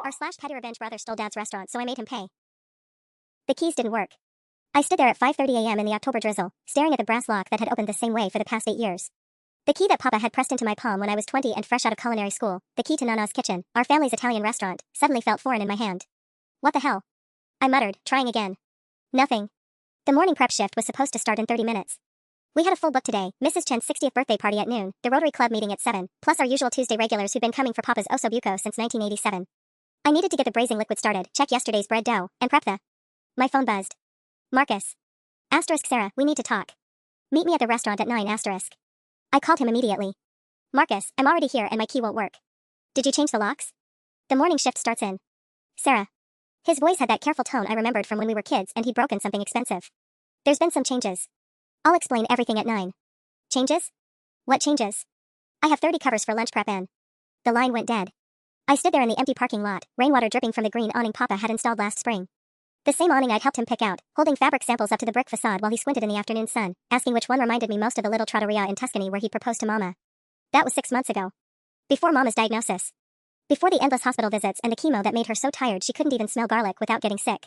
Our/pettyrevenge brother stole Dad's restaurant, so I made him pay. The keys didn't work. I stood there at 5:30 a.m. in the October drizzle, staring at the brass lock that had opened the same way for the past 8 years. The key that Papa had pressed into my palm when I was 20 and fresh out of culinary school, the key to Nana's kitchen, our family's Italian restaurant, suddenly felt foreign in my hand. What the hell? I muttered, trying again. Nothing. The morning prep shift was supposed to start in 30 minutes. We had a full book today, Mrs. Chen's 60th birthday party at noon, the Rotary Club meeting at 7, plus our usual Tuesday regulars who'd been coming for Papa's Osso Buco since 1987. I needed to get the braising liquid started, check yesterday's bread dough, and prep the... My phone buzzed. Marcus. Sarah, we need to talk. Meet me at the restaurant at 9 asterisk. I called him immediately. Marcus, I'm already here and my key won't work. Did you change the locks? The morning shift starts in. Sarah. His voice had that careful tone I remembered from when we were kids and he'd broken something expensive. There's been some changes. I'll explain everything at 9. Changes? What changes? I have 30 covers for lunch prep and... The line went dead. I stood there in the empty parking lot, rainwater dripping from the green awning Papa had installed last spring. The same awning I'd helped him pick out, holding fabric samples up to the brick facade while he squinted in the afternoon sun, asking which one reminded me most of the little trattoria in Tuscany where he'd proposed to Mama. That was 6 months ago. Before Mama's diagnosis. Before the endless hospital visits and the chemo that made her so tired she couldn't even smell garlic without getting sick.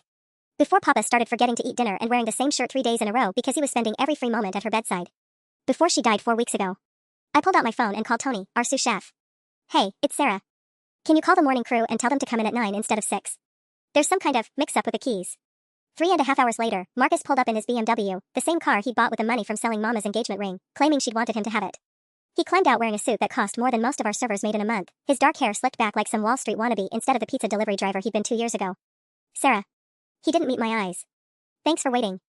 Before Papa started forgetting to eat dinner and wearing the same shirt 3 days in a row because he was spending every free moment at her bedside. Before she died 4 weeks ago. I pulled out my phone and called Tony, our sous chef. Hey, it's Sarah. Can you call the morning crew and tell them to come in at 9 instead of 6? There's some kind of mix-up with the keys. 3.5 hours later, Marcus pulled up in his BMW, the same car he'd bought with the money from selling Mama's engagement ring, claiming she'd wanted him to have it. He climbed out wearing a suit that cost more than most of our servers made in a month, his dark hair slicked back like some Wall Street wannabe instead of the pizza delivery driver he'd been 2 years ago. Sarah. He didn't meet my eyes. Thanks for waiting.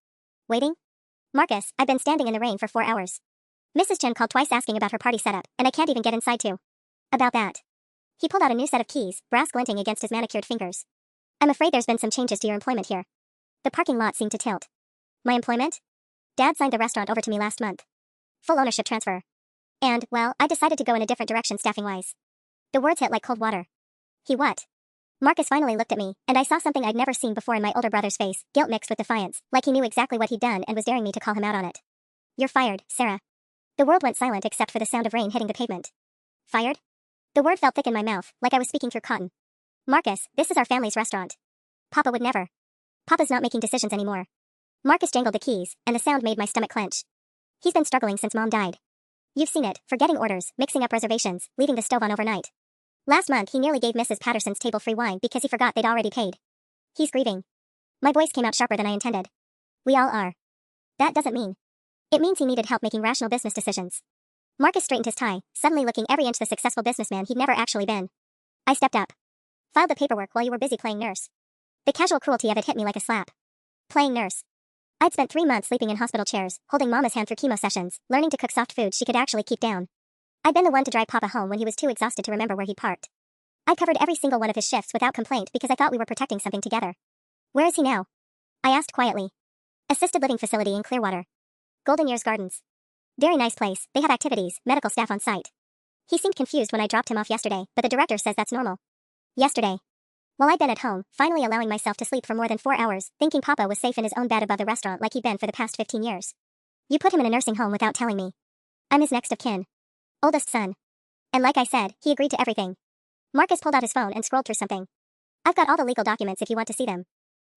Waiting? Marcus, I've been standing in the rain for 4 hours. Mrs. Chen called twice asking about her party setup, and I can't even get inside to. About that. He pulled out a new set of keys, brass glinting against his manicured fingers. I'm afraid there's been some changes to your employment here. The parking lot seemed to tilt. My employment? Dad signed the restaurant over to me last month. Full ownership transfer. And, well, I decided to go in a different direction staffing-wise. The words hit like cold water. He what? Marcus finally looked at me, and I saw something I'd never seen before in my older brother's face, guilt mixed with defiance, like he knew exactly what he'd done and was daring me to call him out on it. You're fired, Sarah. The world went silent except for the sound of rain hitting the pavement. Fired? The word felt thick in my mouth, like I was speaking through cotton. Marcus, this is our family's restaurant. Papa would never. Papa's not making decisions anymore. Marcus jangled the keys, and the sound made my stomach clench. He's been struggling since Mom died. You've seen it, forgetting orders, mixing up reservations, leaving the stove on overnight. Last month he nearly gave Mrs. Patterson's table free wine because he forgot they'd already paid. He's grieving. My voice came out sharper than I intended. We all are. That doesn't mean. It means he needed help making rational business decisions. Marcus straightened his tie, suddenly looking every inch the successful businessman he'd never actually been. I stepped up. Filed the paperwork while you were busy playing nurse. The casual cruelty of it hit me like a slap. Playing nurse. I'd spent 3 months sleeping in hospital chairs, holding Mama's hand through chemo sessions, learning to cook soft foods she could actually keep down. I'd been the one to drive Papa home when he was too exhausted to remember where he'd parked. I covered every single one of his shifts without complaint because I thought we were protecting something together. Where is he now? I asked quietly. Assisted living facility in Clearwater. Golden Years Gardens. Very nice place, they have activities, medical staff on site. He seemed confused when I dropped him off yesterday, but the director says that's normal. Yesterday. While I'd been at home, finally allowing myself to sleep for more than 4 hours, thinking Papa was safe in his own bed above the restaurant like he'd been for the past 15 years. You put him in a nursing home without telling me. I'm his next of kin. Oldest son. And like I said, he agreed to everything. Marcus pulled out his phone and scrolled through something. I've got all the legal documents if you want to see them.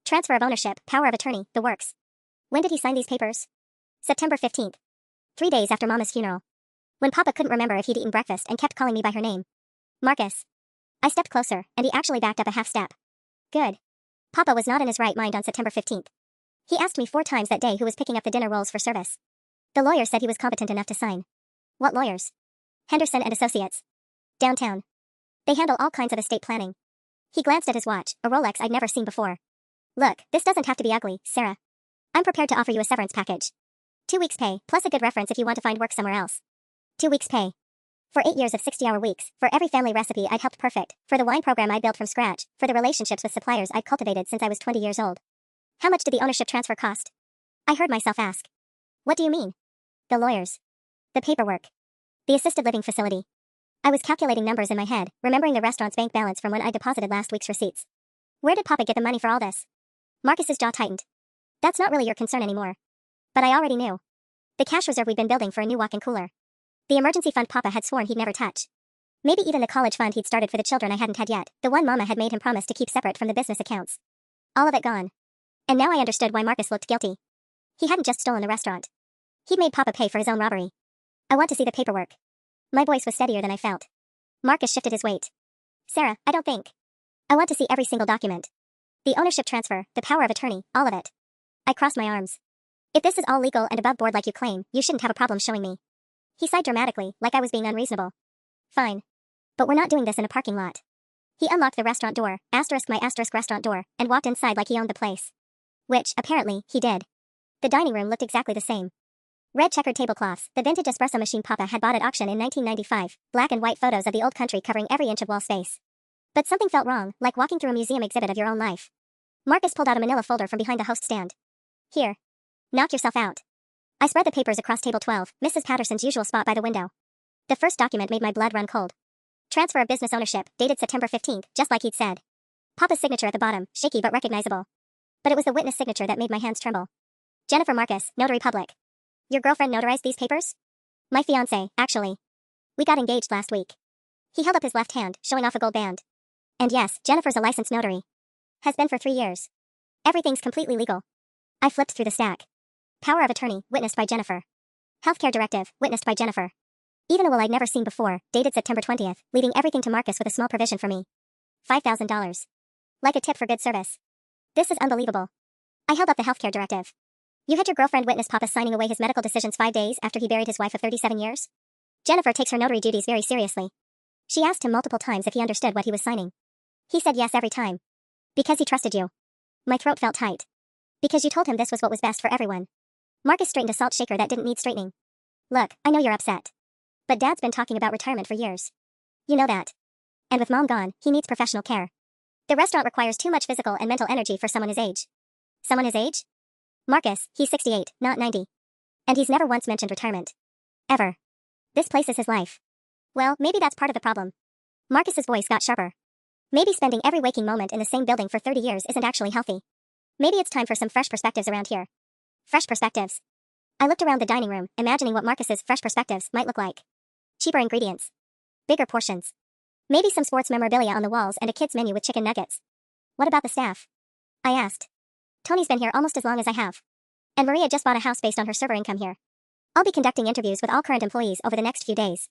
Transfer of ownership, power of attorney, the works. When did he sign these papers? September 15th. 3 days after Mama's funeral. When Papa couldn't remember if he'd eaten breakfast and kept calling me by her name. Marcus. I stepped closer, and he actually backed up a half step. Good. Papa was not in his right mind on September 15th. He asked me 4 times that day who was picking up the dinner rolls for service. The lawyer said he was competent enough to sign. What lawyers? Henderson and Associates. Downtown. They handle all kinds of estate planning. He glanced at his watch, a Rolex I'd never seen before. Look, this doesn't have to be ugly, Sarah. I'm prepared to offer you a severance package. 2 weeks' pay, plus a good reference if you want to find work somewhere else. 2 weeks' pay. For 8 years of 60-hour weeks, for every family recipe I'd helped perfect, for the wine program I built from scratch, for the relationships with suppliers I'd cultivated since I was 20 years old. How much did the ownership transfer cost? I heard myself ask. What do you mean? The lawyers. The paperwork. The assisted living facility. I was calculating numbers in my head, remembering the restaurant's bank balance from when I deposited last week's receipts. Where did Papa get the money for all this? Marcus's jaw tightened. That's not really your concern anymore. But I already knew. The cash reserve we'd been building for a new walk-in cooler. The emergency fund Papa had sworn he'd never touch. Maybe even the college fund he'd started for the children I hadn't had yet, the one Mama had made him promise to keep separate from the business accounts. All of it gone. And now I understood why Marcus looked guilty. He hadn't just stolen the restaurant. He'd made Papa pay for his own robbery. I want to see the paperwork. My voice was steadier than I felt. Marcus shifted his weight. Sarah, I don't think. I want to see every single document. The ownership transfer, the power of attorney, all of it. I crossed my arms. If this is all legal and above board like you claim, you shouldn't have a problem showing me. He sighed dramatically, like I was being unreasonable. Fine. But we're not doing this in a parking lot. He unlocked the restaurant door, my restaurant door, and walked inside like he owned the place. Which, apparently, he did. The dining room looked exactly the same. Red checkered tablecloths, the vintage espresso machine Papa had bought at auction in 1995, black and white photos of the old country covering every inch of wall space. But something felt wrong, like walking through a museum exhibit of your own life. Marcus pulled out a manila folder from behind the host stand. Here. Knock yourself out. I spread the papers across table 12, Mrs. Patterson's usual spot by the window. The first document made my blood run cold. Transfer of business ownership, dated September 15th, just like he'd said. Papa's signature at the bottom, shaky but recognizable. But it was the witness signature that made my hands tremble. Jennifer Marcus, Notary Public. Your girlfriend notarized these papers? My fiancé, actually. We got engaged last week. He held up his left hand, showing off a gold band. And yes, Jennifer's a licensed notary. Has been for 3 years. Everything's completely legal. I flipped through the stack. Power of attorney, witnessed by Jennifer. Healthcare directive, witnessed by Jennifer. Even a will I'd never seen before, dated September 20th, leaving everything to Marcus with a small provision for me. $5,000. Like a tip for good service. This is unbelievable. I held up the healthcare directive. You had your girlfriend witness Papa signing away his medical decisions 5 days after he buried his wife of 37 years? Jennifer takes her notary duties very seriously. She asked him multiple times if he understood what he was signing. He said yes every time. Because he trusted you. My throat felt tight. Because you told him this was what was best for everyone. Marcus straightened a salt shaker that didn't need straightening. Look, I know you're upset. But Dad's been talking about retirement for years. You know that. And with Mom gone, he needs professional care. The restaurant requires too much physical and mental energy for someone his age. Someone his age? Marcus, he's 68, not 90. And he's never once mentioned retirement. Ever. This place is his life. Well, maybe that's part of the problem. Marcus's voice got sharper. Maybe spending every waking moment in the same building for 30 years isn't actually healthy. Maybe it's time for some fresh perspectives around here. Fresh perspectives. I looked around the dining room, imagining what Marcus's fresh perspectives might look like. Cheaper ingredients. Bigger portions. Maybe some sports memorabilia on the walls and a kid's menu with chicken nuggets. What about the staff? I asked. Tony's been here almost as long as I have. And Maria just bought a house based on her server income here. I'll be conducting interviews with all current employees over the next few days.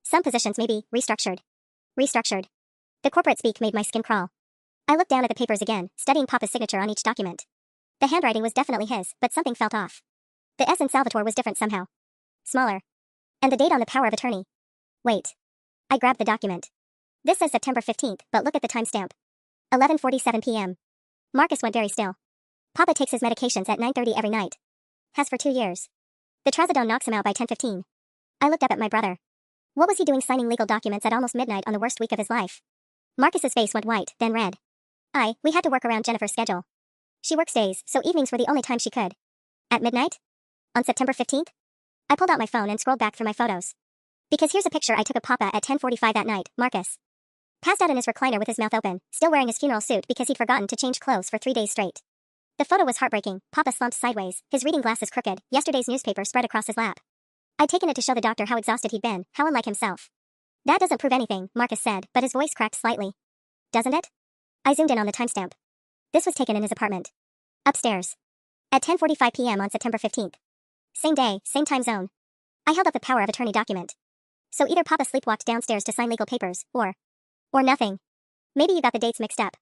Some positions may be restructured. Restructured. The corporate speak made my skin crawl. I looked down at the papers again, studying Papa's signature on each document. The handwriting was definitely his, but something felt off. The S in Salvatore was different somehow. Smaller. And the date on the power of attorney. Wait. I grabbed the document. This says September 15th, but look at the timestamp. 11:47 p.m. Marcus went very still. Papa takes his medications at 9:30 every night. Has for 2 years. The trazodone knocks him out by 10:15. I looked up at my brother. What was he doing signing legal documents at almost midnight on the worst week of his life? Marcus's face went white, then red. We had to work around Jennifer's schedule. She works days, so evenings were the only time she could. At midnight? On September 15th? I pulled out my phone and scrolled back through my photos. Because here's a picture I took of Papa at 10:45 that night, Marcus. Passed out in his recliner with his mouth open, still wearing his funeral suit because he'd forgotten to change clothes for 3 days straight. The photo was heartbreaking. Papa slumped sideways, his reading glasses crooked, yesterday's newspaper spread across his lap. I'd taken it to show the doctor how exhausted he'd been, how unlike himself. That doesn't prove anything, Marcus said, but his voice cracked slightly. Doesn't it? I zoomed in on the timestamp. This was taken in his apartment. Upstairs. At 10:45 p.m. on September 15th. Same day, same time zone. I held up the power of attorney document. So either Papa sleepwalked downstairs to sign legal papers, or nothing. Maybe you got the dates mixed up.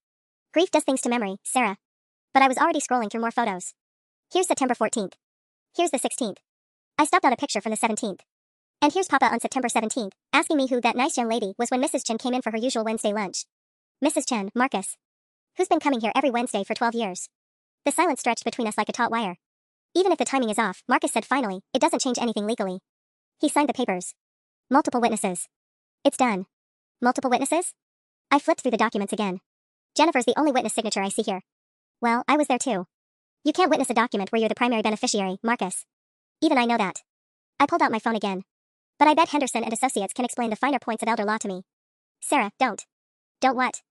Grief does things to memory, Sarah. But I was already scrolling through more photos. Here's September 14th. Here's the 16th. I stopped on a picture from the 17th. And here's Papa on September 17th, asking me who that nice young lady was when Mrs. Chen came in for her usual Wednesday lunch. Mrs. Chen, Marcus. Who's been coming here every Wednesday for 12 years. The silence stretched between us like a taut wire. Even if the timing is off, Marcus said finally, it doesn't change anything legally. He signed the papers. Multiple witnesses. It's done. Multiple witnesses? I flipped through the documents again. Jennifer's the only witness signature I see here. Well, I was there too. You can't witness a document where you're the primary beneficiary, Marcus. Even I know that. I pulled out my phone again. But I bet Henderson and Associates can explain the finer points of elder law to me. Sarah, don't. Don't what?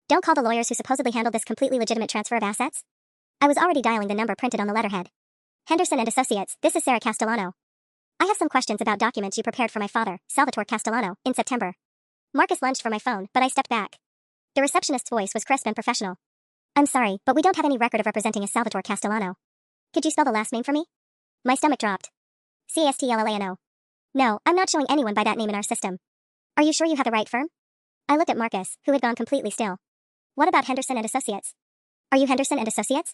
Don't call the lawyers who supposedly handled this completely legitimate transfer of assets? I was already dialing the number printed on the letterhead. Henderson and Associates, this is Sarah Castellano. I have some questions about documents you prepared for my father, Salvatore Castellano, in September. Marcus lunged for my phone, but I stepped back. The receptionist's voice was crisp and professional. I'm sorry, but we don't have any record of representing a Salvatore Castellano. Could you spell the last name for me? My stomach dropped. Castlano. No, I'm not showing anyone by that name in our system. Are you sure you have the right firm? I looked at Marcus, who had gone completely still. What about Henderson and Associates? Are you Henderson and Associates?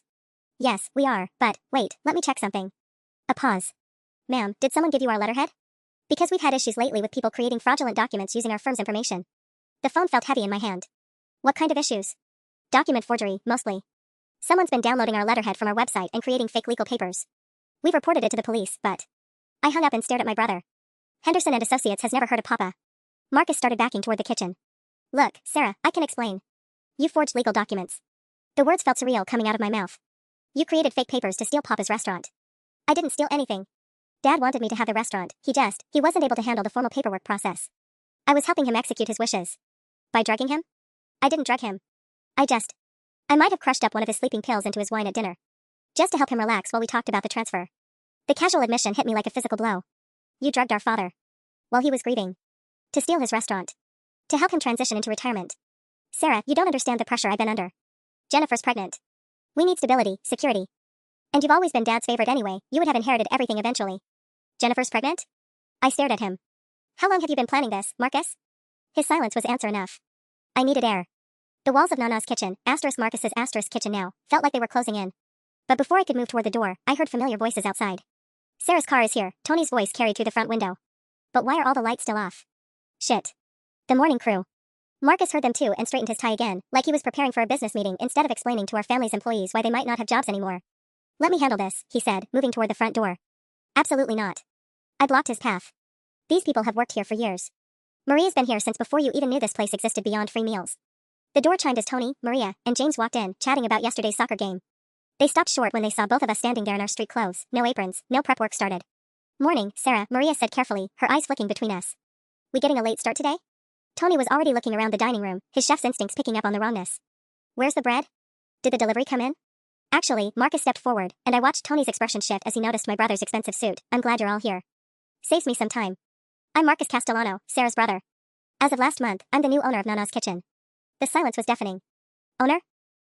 Yes, we are, but, wait, let me check something. A pause. Ma'am, did someone give you our letterhead? Because we've had issues lately with people creating fraudulent documents using our firm's information. The phone felt heavy in my hand. What kind of issues? Document forgery, mostly. Someone's been downloading our letterhead from our website and creating fake legal papers. We've reported it to the police, but... I hung up and stared at my brother. Henderson and Associates has never heard of Papa. Marcus started backing toward the kitchen. Look, Sarah, I can explain. You forged legal documents. The words felt surreal coming out of my mouth. You created fake papers to steal Papa's restaurant. I didn't steal anything. Dad wanted me to have the restaurant, he wasn't able to handle the formal paperwork process. I was helping him execute his wishes. By drugging him? I didn't drug him. I might have crushed up one of his sleeping pills into his wine at dinner. Just to help him relax while we talked about the transfer. The casual admission hit me like a physical blow. You drugged our father. While he was grieving. To steal his restaurant. To help him transition into retirement. Sarah, you don't understand the pressure I've been under. Jennifer's pregnant. We need stability, security. And you've always been Dad's favorite anyway, you would have inherited everything eventually. Jennifer's pregnant? I stared at him. How long have you been planning this, Marcus? His silence was answer enough. I needed air. The walls of Nana's kitchen, Marcus's kitchen now, felt like they were closing in. But before I could move toward the door, I heard familiar voices outside. Sarah's car is here, Tony's voice carried through the front window. But why are all the lights still off? Shit. The morning crew. Marcus heard them too and straightened his tie again, like he was preparing for a business meeting instead of explaining to our family's employees why they might not have jobs anymore. Let me handle this, he said, moving toward the front door. Absolutely not. I blocked his path. These people have worked here for years. Maria's been here since before you even knew this place existed beyond free meals. The door chimed as Tony, Maria, and James walked in, chatting about yesterday's soccer game. They stopped short when they saw both of us standing there in our street clothes, no aprons, no prep work started. Morning, Sarah, Maria said carefully, her eyes flicking between us. We getting a late start today? Tony was already looking around the dining room, his chef's instincts picking up on the wrongness. Where's the bread? Did the delivery come in? Actually, Marcus stepped forward, and I watched Tony's expression shift as he noticed my brother's expensive suit. I'm glad you're all here. Saves me some time. I'm Marcus Castellano, Sarah's brother. As of last month, I'm the new owner of Nana's kitchen. The silence was deafening. Owner?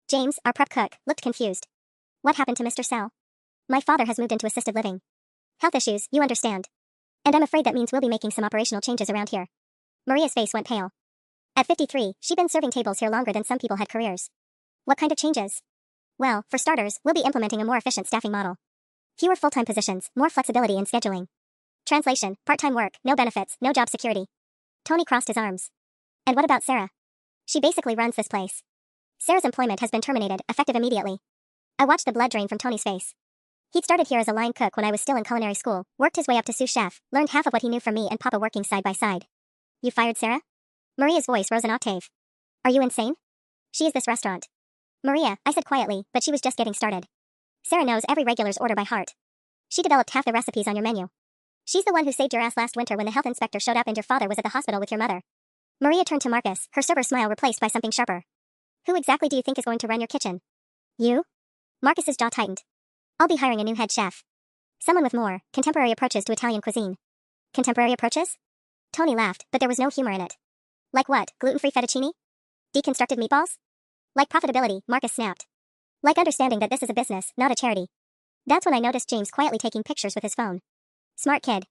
James, our prep cook, looked confused. What happened to Mr. Sal? My father has moved into assisted living. Health issues, you understand. And I'm afraid that means we'll be making some operational changes around here. Maria's face went pale. At 53, she'd been serving tables here longer than some people had careers. What kind of changes? Well, for starters, we'll be implementing a more efficient staffing model. Fewer full-time positions, more flexibility in scheduling. Translation, part-time work, no benefits, no job security. Tony crossed his arms. And what about Sarah? She basically runs this place. Sarah's employment has been terminated, effective immediately. I watched the blood drain from Tony's face. He'd started here as a line cook when I was still in culinary school, worked his way up to sous chef, learned half of what he knew from me and Papa working side by side. You fired Sarah? Maria's voice rose an octave. Are you insane? She is this restaurant. Maria, I said quietly, but she was just getting started. Sarah knows every regular's order by heart. She developed half the recipes on your menu. She's the one who saved your ass last winter when the health inspector showed up and your father was at the hospital with your mother. Maria turned to Marcus, her sober smile replaced by something sharper. Who exactly do you think is going to run your kitchen? You? Marcus's jaw tightened. I'll be hiring a new head chef. Someone with more contemporary approaches to Italian cuisine. Contemporary approaches? Tony laughed, but there was no humor in it. Like what, gluten-free fettuccine? Deconstructed meatballs? Like profitability, Marcus snapped. Like understanding that this is a business, not a charity. That's when I noticed James quietly taking pictures with his phone. Smart kid.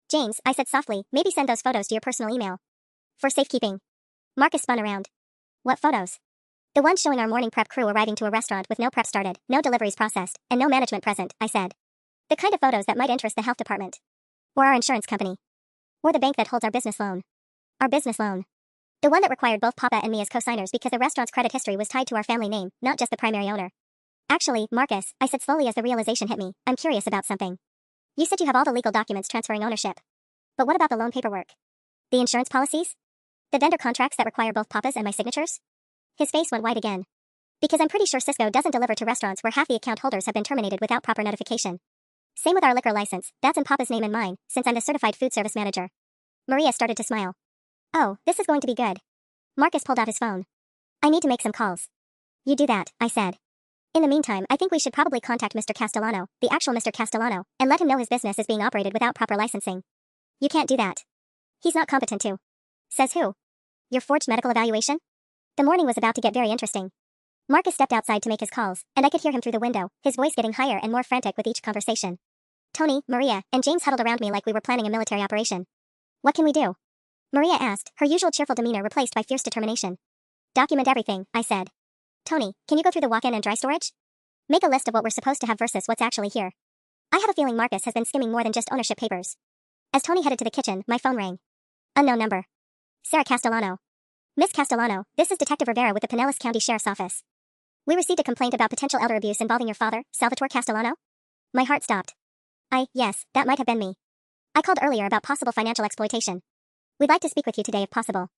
James, I said softly, maybe send those photos to your personal email. For safekeeping. Marcus spun around. What photos? The ones showing our morning prep crew arriving to a restaurant with no prep started, no deliveries processed, and no management present, I said. The kind of photos that might interest the health department. Or our insurance company. Or the bank that holds our business loan. Our business loan. The one that required both Papa and me as co-signers because the restaurant's credit history was tied to our family name, not just the primary owner. Actually, Marcus, I said slowly as the realization hit me, I'm curious about something. You said you have all the legal documents transferring ownership. But what about the loan paperwork? The insurance policies? The vendor contracts that require both Papa's and my signatures? His face went white again. Because I'm pretty sure Cisco doesn't deliver to restaurants where half the account holders have been terminated without proper notification. Same with our liquor license, that's in Papa's name and mine, since I'm the certified food service manager. Maria started to smile. Oh, this is going to be good. Marcus pulled out his phone. I need to make some calls. You do that, I said. In the meantime, I think we should probably contact Mr. Castellano, the actual Mr. Castellano, and let him know his business is being operated without proper licensing. You can't do that. He's not competent to. Says who? Your forged medical evaluation? The morning was about to get very interesting. Marcus stepped outside to make his calls, and I could hear him through the window, his voice getting higher and more frantic with each conversation. Tony, Maria, and James huddled around me like we were planning a military operation. What can we do? Maria asked, her usual cheerful demeanor replaced by fierce determination. Document everything, I said. Tony, can you go through the walk-in and dry storage? Make a list of what we're supposed to have versus what's actually here. I have a feeling Marcus has been skimming more than just ownership papers. As Tony headed to the kitchen, my phone rang. Unknown number. Sarah Castellano. Miss Castellano, this is Detective Rivera with the Pinellas County Sheriff's Office. We received a complaint about potential elder abuse involving your father, Salvatore Castellano. My heart stopped. Yes, that might have been me. I called earlier about possible financial exploitation. We'd like to speak with you today if possible.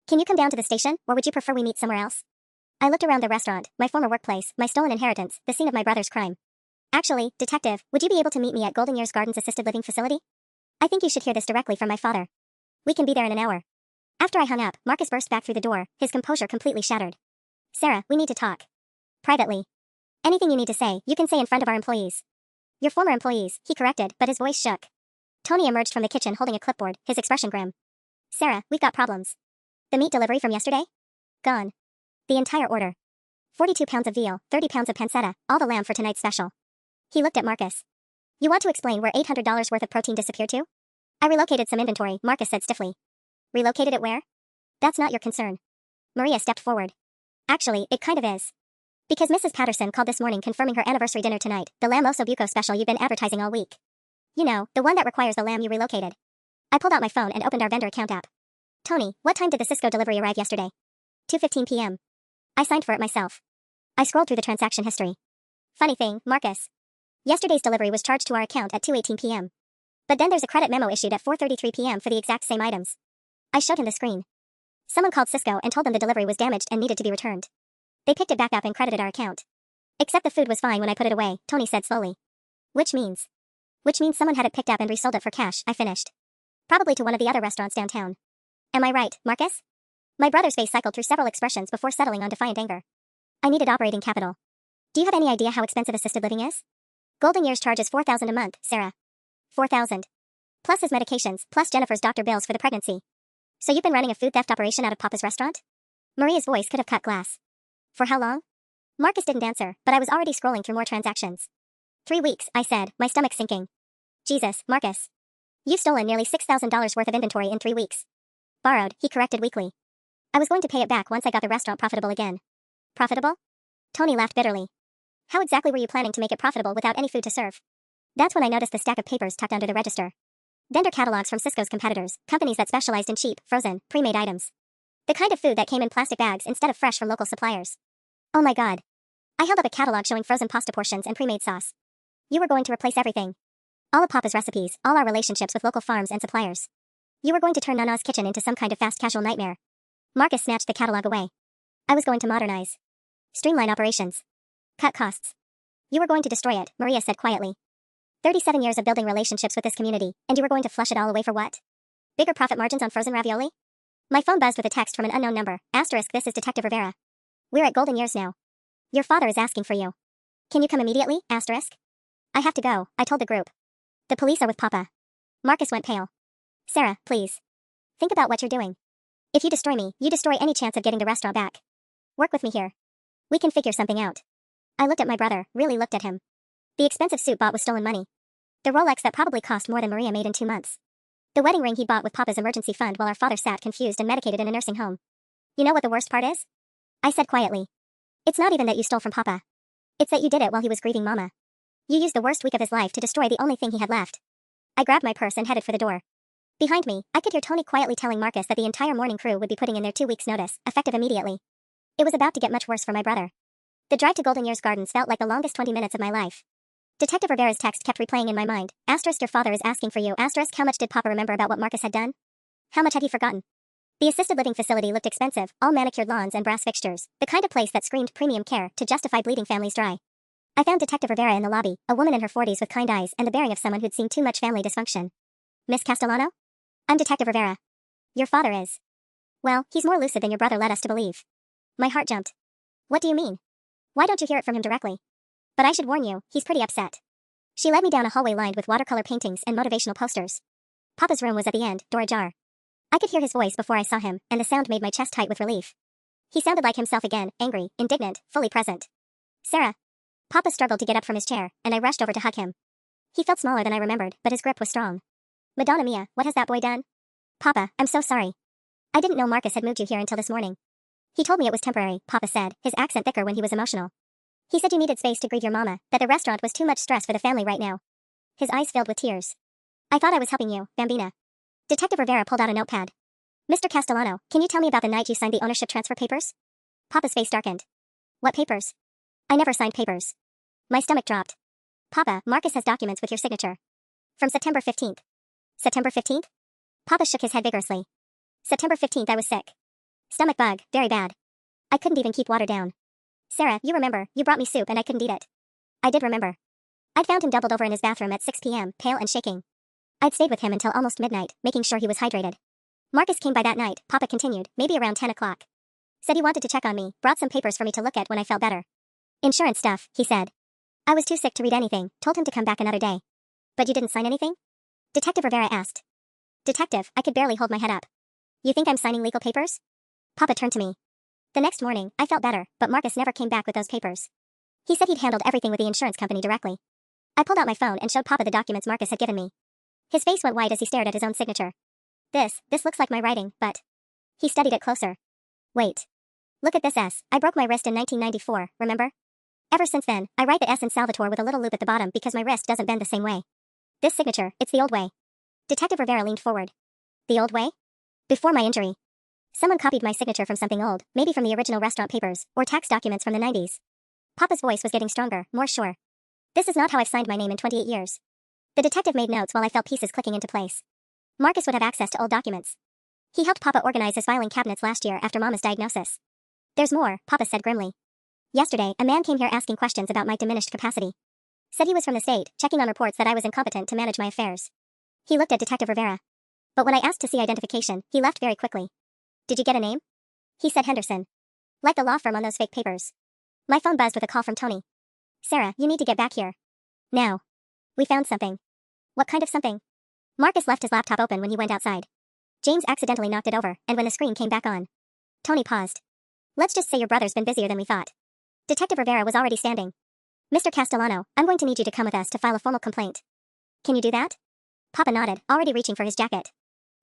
Can you come down to the station, or would you prefer we meet somewhere else? I looked around the restaurant, my former workplace, my stolen inheritance, the scene of my brother's crime. Actually, Detective, would you be able to meet me at Golden Years Gardens Assisted Living Facility? I think you should hear this directly from my father. We can be there in an hour. After I hung up, Marcus burst back through the door, his composure completely shattered. Sarah, we need to talk. Privately. Anything you need to say, you can say in front of our employees. Your former employees, he corrected, but his voice shook. Tony emerged from the kitchen holding a clipboard, his expression grim. Sarah, we've got problems. The meat delivery from yesterday? Gone. The entire order. 42 pounds of veal, 30 pounds of pancetta, all the lamb for tonight's special. He looked at Marcus. You want to explain where $800 worth of protein disappeared to? I relocated some inventory, Marcus said stiffly. Relocated it where? That's not your concern. Maria stepped forward. Actually, it kind of is. Because Mrs. Patterson called this morning confirming her anniversary dinner tonight, the lamb osso buco special you've been advertising all week. You know, the one that requires the lamb you relocated. I pulled out my phone and opened our vendor account app. Tony, what time did the Cisco delivery arrive yesterday? 2:15 p.m. I signed for it myself. I scrolled through the transaction history. Funny thing, Marcus. Yesterday's delivery was charged to our account at 2:18 p.m. But then there's a credit memo issued at 4:33 p.m. for the exact same items. I showed him the screen. Someone called Cisco and told them the delivery was damaged and needed to be returned. They picked it back up and credited our account. Except the food was fine when I put it away, Tony said slowly. Which means someone had it picked up and resold it for cash, I finished. Probably to one of the other restaurants downtown. Am I right, Marcus? My brother's face cycled through several expressions before settling on defiant anger. I needed operating capital. Do you have any idea how expensive assisted living is? Golden Years charges $4,000 a month, Sarah. $4,000. Plus his medications, plus Jennifer's doctor bills for the pregnancy. So you've been running a food theft operation out of Papa's restaurant? Maria's voice could have cut glass. For how long? Marcus didn't answer, but I was already scrolling through more transactions. 3 weeks, I said, my stomach sinking. Jesus, Marcus. You've stolen nearly $6,000 worth of inventory in 3 weeks. Borrowed, he corrected weakly. I was going to pay it back once I got the restaurant profitable again. Profitable? Tony laughed bitterly. How exactly were you planning to make it profitable without any food to serve? That's when I noticed the stack of papers tucked under the register. Vendor catalogs from Cisco's competitors, companies that specialized in cheap, frozen, pre-made items. The kind of food that came in plastic bags instead of fresh from local suppliers. Oh my god. I held up a catalog showing frozen pasta portions and pre-made sauce. You were going to replace everything. All of Papa's recipes, all our relationships with local farms and suppliers. You were going to turn Nana's kitchen into some kind of fast casual nightmare. Marcus snatched the catalog away. I was going to modernize. Streamline operations. Cut costs. You were going to destroy it, Maria said quietly. 37 years of building relationships with this community, and you were going to flush it all away for what? Bigger profit margins on frozen ravioli? My phone buzzed with a text from an unknown number. Asterisk, this is Detective Rivera. We're at Golden Years now. Your father is asking for you. Can you come immediately? Asterisk. I have to go, I told the group. The police are with Papa. Marcus went pale. Sarah, please. Think about what you're doing. If you destroy me, you destroy any chance of getting the restaurant back. Work with me here. We can figure something out. I looked at my brother, really looked at him. The expensive suit bought with stolen money. The Rolex that probably cost more than Maria made in 2 months. The wedding ring he bought with Papa's emergency fund while our father sat confused and medicated in a nursing home. You know what the worst part is? I said quietly. It's not even that you stole from Papa. It's that you did it while he was grieving Mama. You used the worst week of his life to destroy the only thing he had left. I grabbed my purse and headed for the door. Behind me, I could hear Tony quietly telling Marcus that the entire morning crew would be putting in their 2 weeks' notice, effective immediately. It was about to get much worse for my brother. The drive to Golden Years Gardens felt like the longest 20 minutes of my life. Detective Rivera's text kept replaying in my mind. Asterisk, your father is asking for you. Asterisk, how much did Papa remember about what Marcus had done? How much had he forgotten? The assisted living facility looked expensive, all manicured lawns and brass fixtures, the kind of place that screamed premium care to justify bleeding families dry. I found Detective Rivera in the lobby, a woman in her 40s with kind eyes and the bearing of someone who'd seen too much family dysfunction. Miss Castellano? I'm Detective Rivera. Your father is. Well, he's more lucid than your brother led us to believe. My heart jumped. What do you mean? Why don't you hear it from him directly? But I should warn you, he's pretty upset. She led me down a hallway lined with watercolor paintings and motivational posters. Papa's room was at the end, door ajar. I could hear his voice before I saw him, and the sound made my chest tight with relief. He sounded like himself again, angry, indignant, fully present. Sarah. Papa struggled to get up from his chair, and I rushed over to hug him. He felt smaller than I remembered, but his grip was strong. Madonna mia, what has that boy done? Papa, I'm so sorry. I didn't know Marcus had moved you here until this morning. He told me it was temporary, Papa said, his accent thicker when he was emotional. He said you needed space to grieve your mama, that the restaurant was too much stress for the family right now. His eyes filled with tears. I thought I was helping you, Bambina. Detective Rivera pulled out a notepad. Mr. Castellano, can you tell me about the night you signed the ownership transfer papers? Papa's face darkened. What papers? I never signed papers. My stomach dropped. Papa, Marcus has documents with your signature. From September 15th. September 15th? Papa shook his head vigorously. September 15th I was sick. Stomach bug, very bad. I couldn't even keep water down. Sarah, you remember, you brought me soup and I couldn't eat it. I did remember. I'd found him doubled over in his bathroom at 6 p.m., pale and shaking. I'd stayed with him until almost midnight, making sure he was hydrated. Marcus came by that night, Papa continued, maybe around 10 o'clock. Said he wanted to check on me, brought some papers for me to look at when I felt better. Insurance stuff, he said. I was too sick to read anything, told him to come back another day. But you didn't sign anything? Detective Rivera asked. Detective, I could barely hold my head up. You think I'm signing legal papers? Papa turned to me. The next morning, I felt better, but Marcus never came back with those papers. He said he'd handled everything with the insurance company directly. I pulled out my phone and showed Papa the documents Marcus had given me. His face went white as he stared at his own signature. This looks like my writing, but... He studied it closer. Wait. Look at this S. I broke my wrist in 1994, remember? Ever since then, I write the S in Salvatore with a little loop at the bottom because my wrist doesn't bend the same way. This signature, it's the old way. Detective Rivera leaned forward. The old way? Before my injury. Someone copied my signature from something old, maybe from the original restaurant papers, or tax documents from the 90s. Papa's voice was getting stronger, more sure. This is not how I've signed my name in 28 years. The detective made notes while I felt pieces clicking into place. Marcus would have access to old documents. He helped Papa organize his filing cabinets last year after Mama's diagnosis. There's more, Papa said grimly. Yesterday, a man came here asking questions about my diminished capacity. Said he was from the state, checking on reports that I was incompetent to manage my affairs. He looked at Detective Rivera. But when I asked to see identification, he left very quickly. Did you get a name? He said Henderson. Like the law firm on those fake papers. My phone buzzed with a call from Tony. Sarah, you need to get back here. Now. We found something. What kind of something? Marcus left his laptop open when he went outside. James accidentally knocked it over, and when the screen came back on. Tony paused. Let's just say your brother's been busier than we thought. Detective Rivera was already standing. Mr. Castellano, I'm going to need you to come with us to file a formal complaint. Can you do that? Papa nodded, already reaching for his jacket.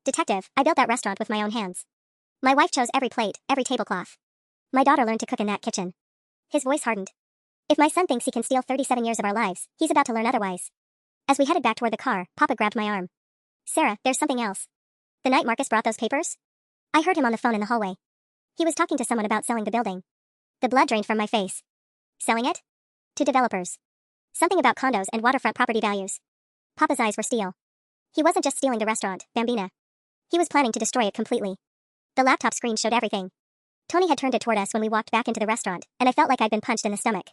Detective, I built that restaurant with my own hands. My wife chose every plate, every tablecloth. My daughter learned to cook in that kitchen. His voice hardened. If my son thinks he can steal 37 years of our lives, he's about to learn otherwise. As we headed back toward the car, Papa grabbed my arm. Sarah, there's something else. The night Marcus brought those papers? I heard him on the phone in the hallway. He was talking to someone about selling the building. The blood drained from my face. Selling it? To developers. Something about condos and waterfront property values. Papa's eyes were steel. He wasn't just stealing the restaurant, Bambina. He was planning to destroy it completely. The laptop screen showed everything. Tony had turned it toward us when we walked back into the restaurant, and I felt like I'd been punched in the stomach.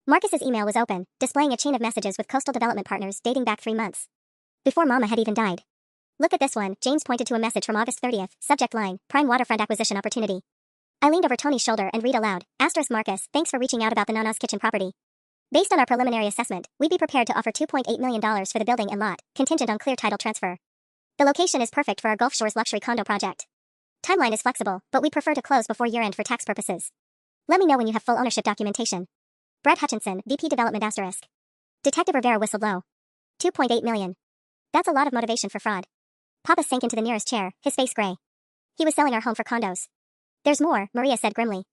Marcus's email was open, displaying a chain of messages with coastal development partners dating back 3 months. Before Mama had even died. Look at this one, James pointed to a message from August 30th, subject line, prime waterfront acquisition opportunity. I leaned over Tony's shoulder and read aloud, Asterisk Marcus, thanks for reaching out about the Nana's Kitchen property. Based on our preliminary assessment, we'd be prepared to offer $2.8 million for the building and lot, contingent on clear title transfer. The location is perfect for our Gulf Shores luxury condo project. Timeline is flexible, but we'd prefer to close before year-end for tax purposes. Let me know when you have full ownership documentation. Brett Hutchinson, VP Development Asterisk. Detective Rivera whistled low. $2.8 million. That's a lot of motivation for fraud. Papa sank into the nearest chair, his face gray. He was selling our home for condos. There's more, Maria said grimly.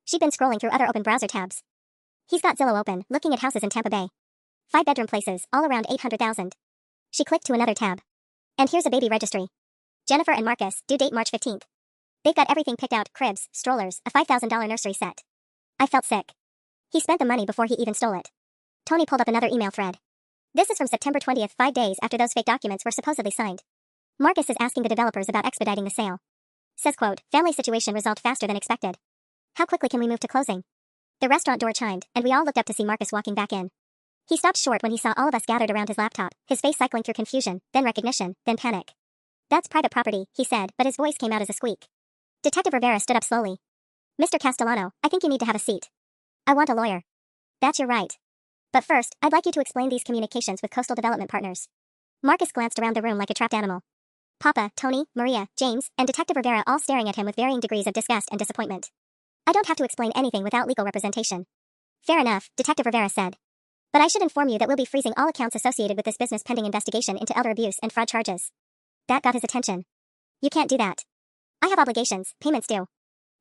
She'd been scrolling through other open browser tabs. He's got Zillow open, looking at houses in Tampa Bay. 5-bedroom places, all around $800,000. She clicked to another tab. And here's a baby registry. Jennifer and Marcus, due date March 15th. They've got everything picked out, cribs, strollers, a $5,000 nursery set. I felt sick. He spent the money before he even stole it. Tony pulled up another email thread. This is from September 20th, 5 days after those fake documents were supposedly signed. Marcus is asking the developers about expediting the sale. Says quote, family situation resolved faster than expected. How quickly can we move to closing? The restaurant door chimed, and we all looked up to see Marcus walking back in. He stopped short when he saw all of us gathered around his laptop, his face cycling through confusion, then recognition, then panic. That's private property, he said, but his voice came out as a squeak. Detective Rivera stood up slowly. Mr. Castellano, I think you need to have a seat. I want a lawyer. That's your right. But first, I'd like you to explain these communications with coastal development partners. Marcus glanced around the room like a trapped animal. Papa, Tony, Maria, James, and Detective Rivera all staring at him with varying degrees of disgust and disappointment. I don't have to explain anything without legal representation. Fair enough, Detective Rivera said. But I should inform you that we'll be freezing all accounts associated with this business pending investigation into elder abuse and fraud charges. That got his attention. You can't do that. I have obligations, payments due.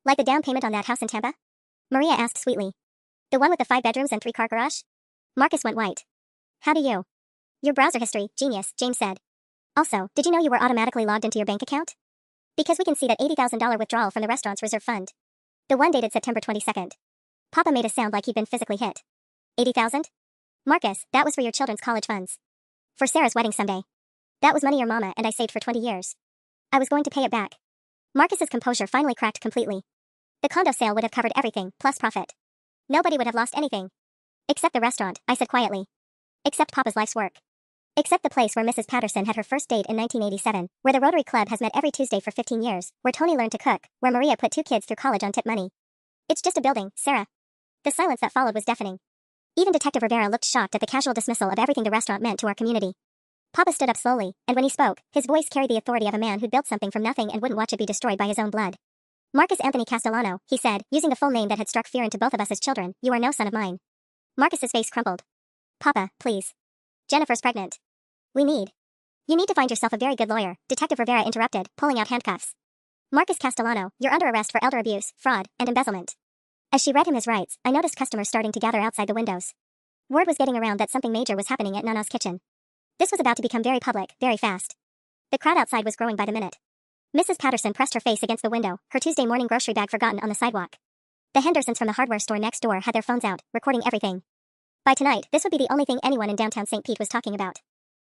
Like the down payment on that house in Tampa? Maria asked sweetly. The one with the 5 bedrooms and 3-car garage? Marcus went white. How do you? Your browser history, genius, James said. Also, did you know you were automatically logged into your bank account? Because we can see that $80,000 withdrawal from the restaurant's reserve fund. The one dated September 22nd. Papa made a sound like he'd been physically hit. 80,000? Marcus, that was for your children's college funds. For Sarah's wedding someday. That was money your mama and I saved for 20 years. I was going to pay it back. Marcus's composure finally cracked completely. The condo sale would have covered everything, plus profit. Nobody would have lost anything. Except the restaurant, I said quietly. Except Papa's life's work. Except the place where Mrs. Patterson had her first date in 1987, where the Rotary Club has met every Tuesday for 15 years, where Tony learned to cook, where Maria put 2 kids through college on tip money. It's just a building, Sarah. The silence that followed was deafening. Even Detective Rivera looked shocked at the casual dismissal of everything the restaurant meant to our community. Papa stood up slowly, and when he spoke, his voice carried the authority of a man who'd built something from nothing and wouldn't watch it be destroyed by his own blood. Marcus Anthony Castellano, he said, using the full name that had struck fear into both of us as children, you are no son of mine. Marcus's face crumpled. Papa, please. Jennifer's pregnant. You need to find yourself a very good lawyer, Detective Rivera interrupted, pulling out handcuffs. Marcus Castellano, you're under arrest for elder abuse, fraud, and embezzlement. As she read him his rights, I noticed customers starting to gather outside the windows. Word was getting around that something major was happening at Nana's kitchen. This was about to become very public, very fast. The crowd outside was growing by the minute. Mrs. Patterson pressed her face against the window, her Tuesday morning grocery bag forgotten on the sidewalk. The Hendersons from the hardware store next door had their phones out, recording everything. By tonight, this would be the only thing anyone in downtown St. Pete was talking about.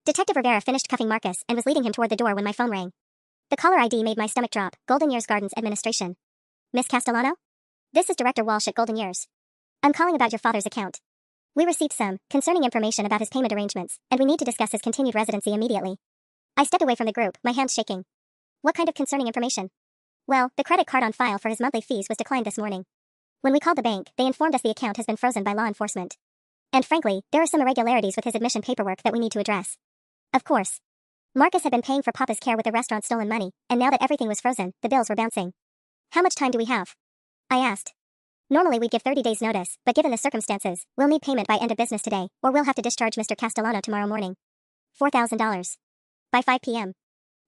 Detective Rivera finished cuffing Marcus and was leading him toward the door when my phone rang. The caller ID made my stomach drop. Golden Years Gardens Administration. Miss Castellano? This is Director Walsh at Golden Years. I'm calling about your father's account. We received some concerning information about his payment arrangements, and we need to discuss his continued residency immediately. I stepped away from the group, my hands shaking. What kind of concerning information? Well, the credit card on file for his monthly fees was declined this morning. When we called the bank, they informed us the account has been frozen by law enforcement. And frankly, there are some irregularities with his admission paperwork that we need to address. Of course. Marcus had been paying for Papa's care with the restaurant's stolen money, and now that everything was frozen, the bills were bouncing. How much time do we have? I asked. Normally we'd give 30 days notice, but given the circumstances, we'll need payment by end of business today, or we'll have to discharge Mr. Castellano tomorrow morning. $4,000. By 5 p.m.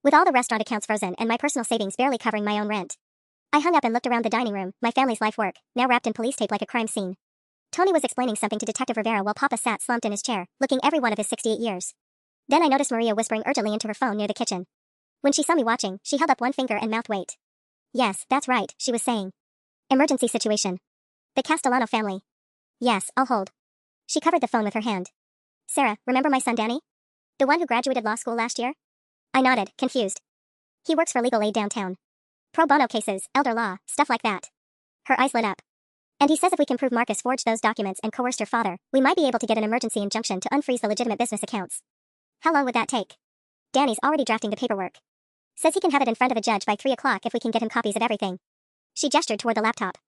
With all the restaurant accounts frozen and my personal savings barely covering my own rent. I hung up and looked around the dining room, my family's life work, now wrapped in police tape like a crime scene. Tony was explaining something to Detective Rivera while Papa sat slumped in his chair, looking every one of his 68 years. Then I noticed Maria whispering urgently into her phone near the kitchen. When she saw me watching, she held up one finger and mouthed wait. Yes, that's right, she was saying. Emergency situation. The Castellano family. Yes, I'll hold. She covered the phone with her hand. Sarah, remember my son Danny? The one who graduated law school last year? I nodded, confused. He works for legal aid downtown. Pro bono cases, elder law, stuff like that. Her eyes lit up. And he says if we can prove Marcus forged those documents and coerced your father, we might be able to get an emergency injunction to unfreeze the legitimate business accounts. How long would that take? Danny's already drafting the paperwork. Says he can have it in front of a judge by 3 o'clock if we can get him copies of everything. She gestured toward the laptop.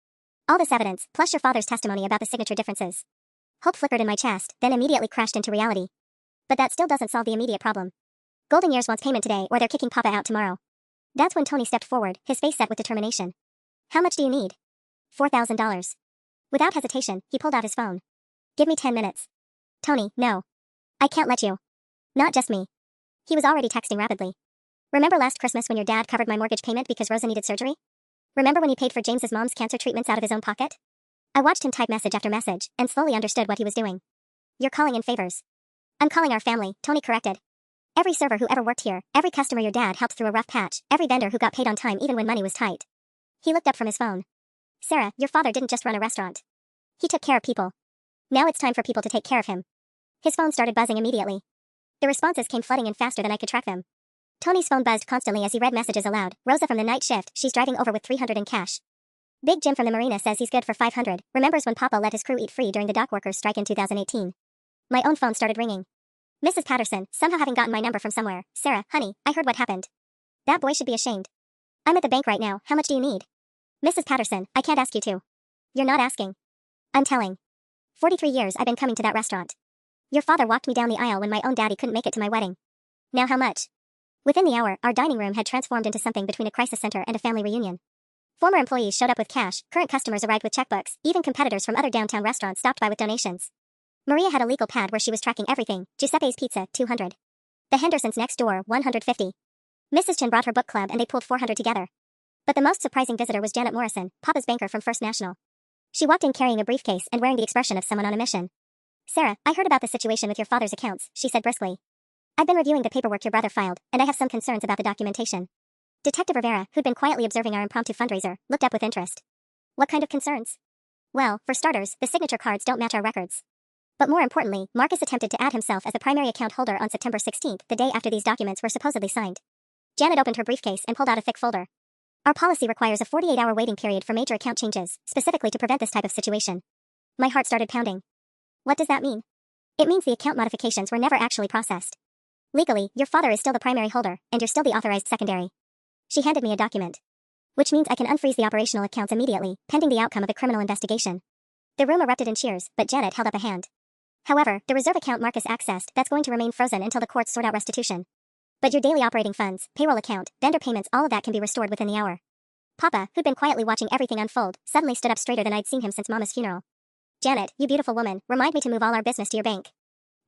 All this evidence, plus your father's testimony about the signature differences. Hope flickered in my chest, then immediately crashed into reality. But that still doesn't solve the immediate problem. Golden Years wants payment today or they're kicking Papa out tomorrow. That's when Tony stepped forward, his face set with determination. How much do you need? $4,000. Without hesitation, he pulled out his phone. Give me 10 minutes. Tony, no. I can't let you. Not just me. He was already texting rapidly. Remember last Christmas when your dad covered my mortgage payment because Rosa needed surgery? Remember when he paid for James's mom's cancer treatments out of his own pocket? I watched him type message after message and slowly understood what he was doing. You're calling in favors. I'm calling our family, Tony corrected. Every server who ever worked here, every customer your dad helped through a rough patch, every vendor who got paid on time even when money was tight. He looked up from his phone. Sarah, your father didn't just run a restaurant. He took care of people. Now it's time for people to take care of him. His phone started buzzing immediately. The responses came flooding in faster than I could track them. Tony's phone buzzed constantly as he read messages aloud. Rosa from the night shift, she's driving over with $300 in cash. Big Jim from the marina says he's good for $500, remembers when Papa let his crew eat free during the dock workers' strike in 2018. My own phone started ringing. Mrs. Patterson, somehow having gotten my number from somewhere. Sarah, honey, I heard what happened. That boy should be ashamed. I'm at the bank right now, how much do you need? Mrs. Patterson, I can't ask you to. You're not asking. I'm telling. 43 years I've been coming to that restaurant. Your father walked me down the aisle when my own daddy couldn't make it to my wedding. Now how much? Within the hour, our dining room had transformed into something between a crisis center and a family reunion. Former employees showed up with cash, current customers arrived with checkbooks, even competitors from other downtown restaurants stopped by with donations. Maria had a legal pad where she was tracking everything. Giuseppe's Pizza, 200. The Hendersons next door, 150. Mrs. Chen brought her book club and they pulled 400 together. But the most surprising visitor was Janet Morrison, Papa's banker from First National. She walked in carrying a briefcase and wearing the expression of someone on a mission. Sarah, I heard about the situation with your father's accounts, she said briskly. I've been reviewing the paperwork your brother filed, and I have some concerns about the documentation. Detective Rivera, who'd been quietly observing our impromptu fundraiser, looked up with interest. What kind of concerns? Well, for starters, the signature cards don't match our records. But more importantly, Marcus attempted to add himself as the primary account holder on September 16th, the day after these documents were supposedly signed. Janet opened her briefcase and pulled out a thick folder. Our policy requires a 48-hour waiting period for major account changes, specifically to prevent this type of situation. My heart started pounding. What does that mean? It means the account modifications were never actually processed. Legally, your father is still the primary holder, and you're still the authorized secondary. She handed me a document. Which means I can unfreeze the operational accounts immediately, pending the outcome of the criminal investigation. The room erupted in cheers, but Janet held up a hand. However, the reserve account Marcus accessed, that's going to remain frozen until the courts sort out restitution. But your daily operating funds, payroll account, vendor payments, all of that can be restored within the hour. Papa, who'd been quietly watching everything unfold, suddenly stood up straighter than I'd seen him since Mama's funeral. Janet, you beautiful woman, remind me to move all our business to your bank.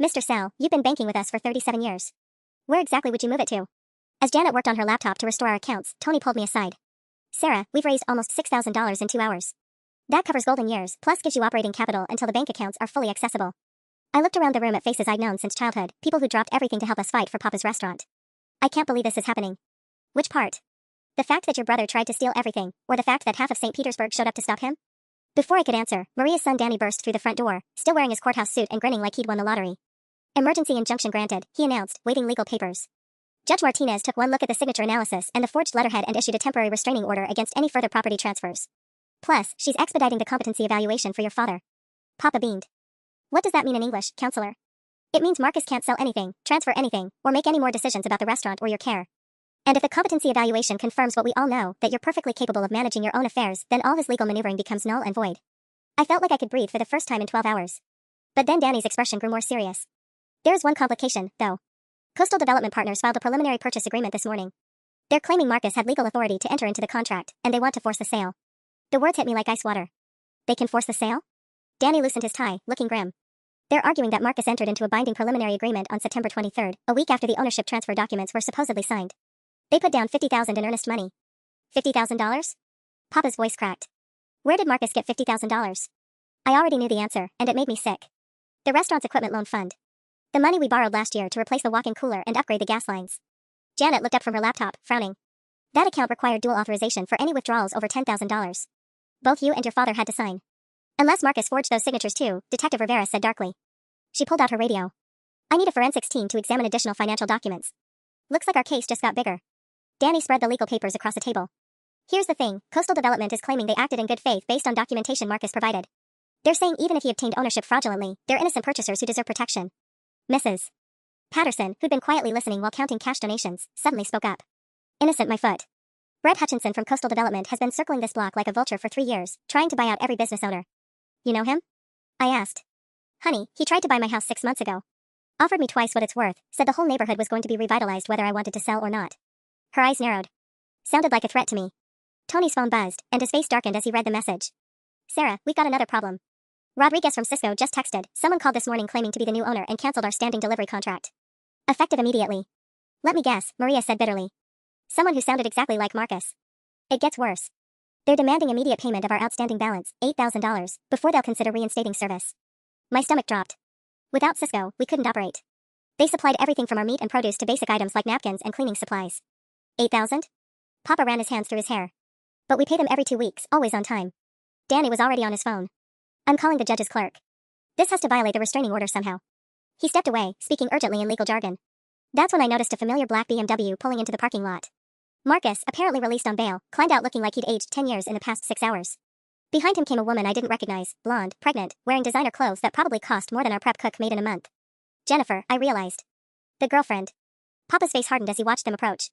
Mr. Sal, you've been banking with us for 37 years. Where exactly would you move it to? As Janet worked on her laptop to restore our accounts, Tony pulled me aside. Sarah, we've raised almost $6,000 in 2 hours. That covers golden years, plus gives you operating capital until the bank accounts are fully accessible. I looked around the room at faces I'd known since childhood, people who dropped everything to help us fight for Papa's restaurant. I can't believe this is happening. Which part? The fact that your brother tried to steal everything, or the fact that half of St. Petersburg showed up to stop him? Before I could answer, Maria's son Danny burst through the front door, still wearing his courthouse suit and grinning like he'd won the lottery. Emergency injunction granted, he announced, waving legal papers. Judge Martinez took one look at the signature analysis and the forged letterhead and issued a temporary restraining order against any further property transfers. Plus, she's expediting the competency evaluation for your father. Papa beamed. What does that mean in English, counselor? It means Marcus can't sell anything, transfer anything, or make any more decisions about the restaurant or your care. And if the competency evaluation confirms what we all know, that you're perfectly capable of managing your own affairs, then all his legal maneuvering becomes null and void. I felt like I could breathe for the first time in 12 hours. But then Danny's expression grew more serious. There is one complication, though. Coastal Development Partners filed a preliminary purchase agreement this morning. They're claiming Marcus had legal authority to enter into the contract, and they want to force the sale. The words hit me like ice water. They can force the sale? Danny loosened his tie, looking grim. They're arguing that Marcus entered into a binding preliminary agreement on September 23rd, a week after the ownership transfer documents were supposedly signed. They put down $50,000 in earnest money. $50,000? Papa's voice cracked. Where did Marcus get $50,000? I already knew the answer, and it made me sick. The restaurant's equipment loan fund. The money we borrowed last year to replace the walk-in cooler and upgrade the gas lines. Janet looked up from her laptop, frowning. That account required dual authorization for any withdrawals over $10,000. Both you and your father had to sign. Unless Marcus forged those signatures too, Detective Rivera said darkly. She pulled out her radio. I need a forensics team to examine additional financial documents. Looks like our case just got bigger. Danny spread the legal papers across the table. Here's the thing, Coastal Development is claiming they acted in good faith based on documentation Marcus provided. They're saying even if he obtained ownership fraudulently, they're innocent purchasers who deserve protection. Mrs. Patterson, who'd been quietly listening while counting cash donations, suddenly spoke up. Innocent my foot. Brett Hutchinson from Coastal Development has been circling this block like a vulture for 3 years, trying to buy out every business owner. You know him? I asked. Honey, he tried to buy my house 6 months ago. Offered me twice what it's worth, said the whole neighborhood was going to be revitalized whether I wanted to sell or not. Her eyes narrowed. Sounded like a threat to me. Tony's phone buzzed, and his face darkened as he read the message. Sarah, we've got another problem. Rodriguez from Cisco just texted. Someone called this morning claiming to be the new owner and canceled our standing delivery contract. Effective immediately. Let me guess, Maria said bitterly. Someone who sounded exactly like Marcus. It gets worse. They're demanding immediate payment of our outstanding balance, $8,000, before they'll consider reinstating service. My stomach dropped. Without Cisco, we couldn't operate. They supplied everything from our meat and produce to basic items like napkins and cleaning supplies. 8,000? Papa ran his hands through his hair. But we pay them every 2 weeks, always on time. Danny was already on his phone. I'm calling the judge's clerk. This has to violate the restraining order somehow. He stepped away, speaking urgently in legal jargon. That's when I noticed a familiar black BMW pulling into the parking lot. Marcus, apparently released on bail, climbed out looking like he'd aged 10 years in the past 6 hours. Behind him came a woman I didn't recognize, blonde, pregnant, wearing designer clothes that probably cost more than our prep cook made in a month. Jennifer, I realized. The girlfriend. Papa's face hardened as he watched them approach.